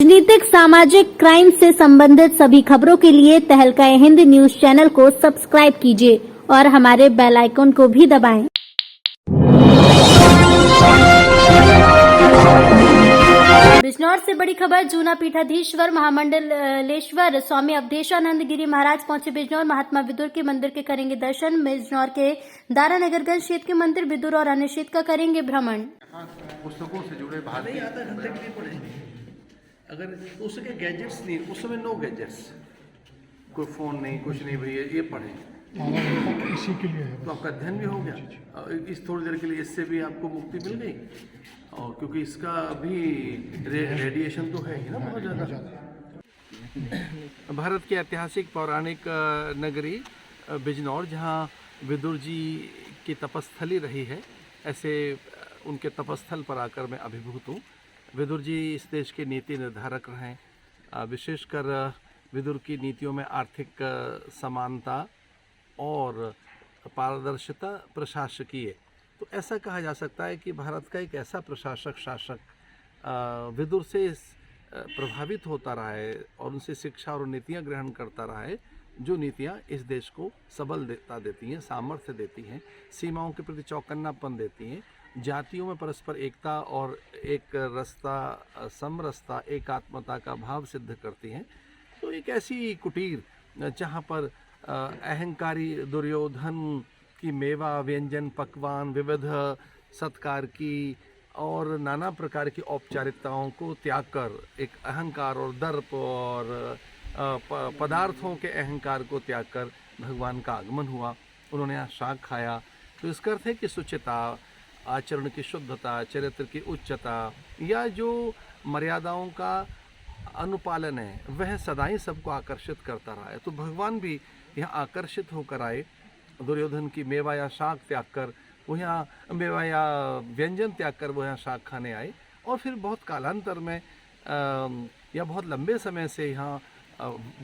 राजनीतिक सामाजिक क्राइम से संबंधित सभी खबरों के लिए तहलका हिंद न्यूज चैनल को सब्सक्राइब कीजिए और हमारे बेल आइकन को भी दबाएं। बिजनौर से बड़ी खबर। जूना पीठाधीश्वर महामंडलेश्वर स्वामी अवधेशानंद गिरी महाराज पहुंचे बिजनौर। महात्मा विदुर के मंदिर के करेंगे दर्शन। बिजनौर के दारानगरगंज क्षेत्र के मंदिर विदुर और अन्य क्षेत्र का करेंगे भ्रमण। पुस्तकों से जुड़े नहीं आधा घंटे के लिए पढ़ेंगे। अगर उसके गैजेट्स नहीं, उस समय नो गैजेट्स, कोई फोन नहीं, कुछ नहीं, भैया ये पढ़े इसी के लिए तो आपका अध्ययन भी हो गया। इस थोड़ी देर के लिए इससे भी आपको मुक्ति मिल गई। और क्योंकि इसका भी रेडिएशन तो है ही ना बहुत ज़्यादा। भारत की ऐतिहासिक पौराणिक नगरी बिजनौर, जहाँ विदुर जी की तपस्थली रही है, ऐसे उनके तपस्थल पर आकर मैं अभिभूत हूँ। विदुर जी इस देश के नीति निर्धारक हैं। विशेषकर विदुर की नीतियों में आर्थिक समानता और पारदर्शिता प्रशासकीय, तो ऐसा कहा जा सकता है कि भारत का एक ऐसा प्रशासक शासक विदुर से प्रभावित होता रहा है और उनसे शिक्षा और नीतियां ग्रहण करता रहा है, जो नीतियां इस देश को सबलता देती हैं, सामर्थ्य देती हैं, सीमाओं के प्रति चौकन्नापन देती हैं, जातियों में परस्पर एकता और एक रस्ता, समरसता, एकात्मता का भाव सिद्ध करती हैं। तो एक ऐसी कुटीर जहाँ पर अहंकारी दुर्योधन की मेवा, व्यंजन, पकवान, विविध सत्कार की और नाना प्रकार की औपचारिकताओं को त्याग कर एक अहंकार और दर्प और पदार्थों के अहंकार को त्याग कर भगवान का आगमन हुआ। उन्होंने यहाँ शाक खाया। तो इसका अर्थ है कि शुचिता, आचरण की शुद्धता, चरित्र की उच्चता या जो मर्यादाओं का अनुपालन है, वह सदा ही सबको आकर्षित करता रहा है। तो भगवान भी यहाँ आकर्षित होकर आए। दुर्योधन की मेवा या शाक त्याग कर वो यहाँ मेवा या व्यंजन त्याग कर वो यहाँ शाक खाने आए। और फिर बहुत कालांतर में या बहुत लंबे समय से यहाँ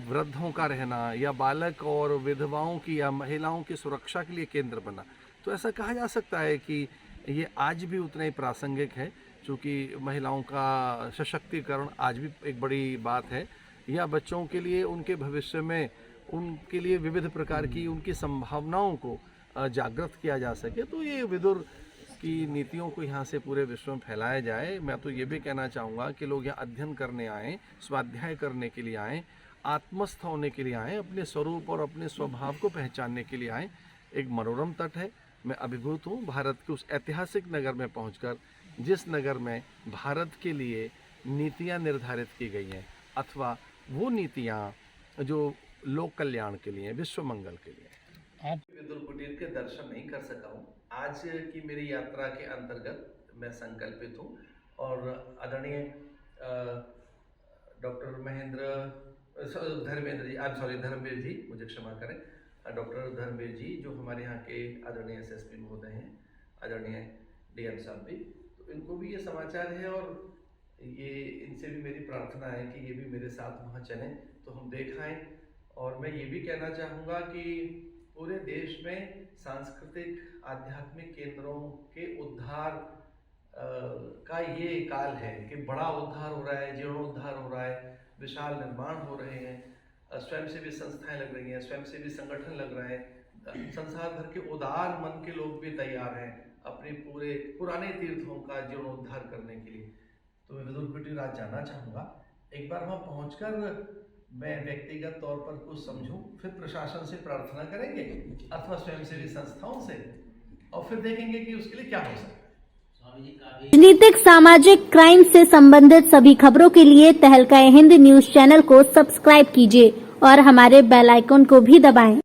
वृद्धों का रहना या बालक और विधवाओं की या महिलाओं की सुरक्षा के लिए केंद्र बना। तो ऐसा कहा जा सकता है कि ये आज भी उतना ही प्रासंगिक है, क्योंकि महिलाओं का सशक्तिकरण आज भी एक बड़ी बात है। या बच्चों के लिए उनके भविष्य में उनके लिए विविध प्रकार की उनकी संभावनाओं को जागृत किया जा सके। तो ये विदुर की नीतियों को यहाँ से पूरे विश्व में फैलाया जाए। मैं तो ये भी कहना चाहूँगा कि लोग यहाँ अध्ययन करने आएँ, स्वाध्याय करने के लिए आएँ, आत्मस्थ होने के लिए आएँ, अपने स्वरूप और अपने स्वभाव को पहचानने के लिए आएँ। एक मनोरम तट है। मैं अभिभूत हूँ भारत के उस ऐतिहासिक नगर में पहुंचकर, जिस नगर में भारत के लिए नीतियाँ निर्धारित की गई हैं, अथवा वो नीतियाँ जो लोक कल्याण के लिए, विश्व मंगल के लिए। आप विदुर कुटीर के दर्शन नहीं कर सका हूँ। आज की मेरी यात्रा के अंतर्गत मैं संकल्पित हूँ और आदरणीय डॉक्टर धर्मवीर जी, मुझे क्षमा करें, डॉक्टर धर्मवीर जी जो हमारे यहाँ के आदरणीय एसएसपी महोदय हैं, आदरणीय डीएम साहब भी, तो इनको भी ये समाचार है और ये इनसे भी मेरी प्रार्थना है कि ये भी मेरे साथ वहाँ चलें तो हम देख आएँ। और मैं ये भी कहना चाहूँगा कि पूरे देश में सांस्कृतिक आध्यात्मिक केंद्रों के उद्धार का ये काल है कि बड़ा उद्धार हो रहा है, जीर्णोद्धार हो रहा है, विशाल निर्माण हो रहे हैं, स्वयंसेवी संस्थाएं लग रही हैं, स्वयंसेवी संगठन लग रहे हैं, संसार भर के उदार मन के लोग भी तैयार हैं अपने पूरे पुराने तीर्थों का जीर्णोद्धार करने के लिए। तो मैं विदुर कुटीर आज जाना चाहूँगा। एक बार वहाँ पहुँचकर मैं व्यक्तिगत तौर पर कुछ समझूं, फिर प्रशासन से प्रार्थना करेंगे अथवा स्वयंसेवी संस्थाओं से, और फिर देखेंगे कि उसके लिए क्या हो सकता है। राजनीतिक सामाजिक क्राइम से संबंधित सभी खबरों के लिए तहलका हिंद न्यूज चैनल को सब्सक्राइब कीजिए और हमारे बेल आइकन को भी दबाएं।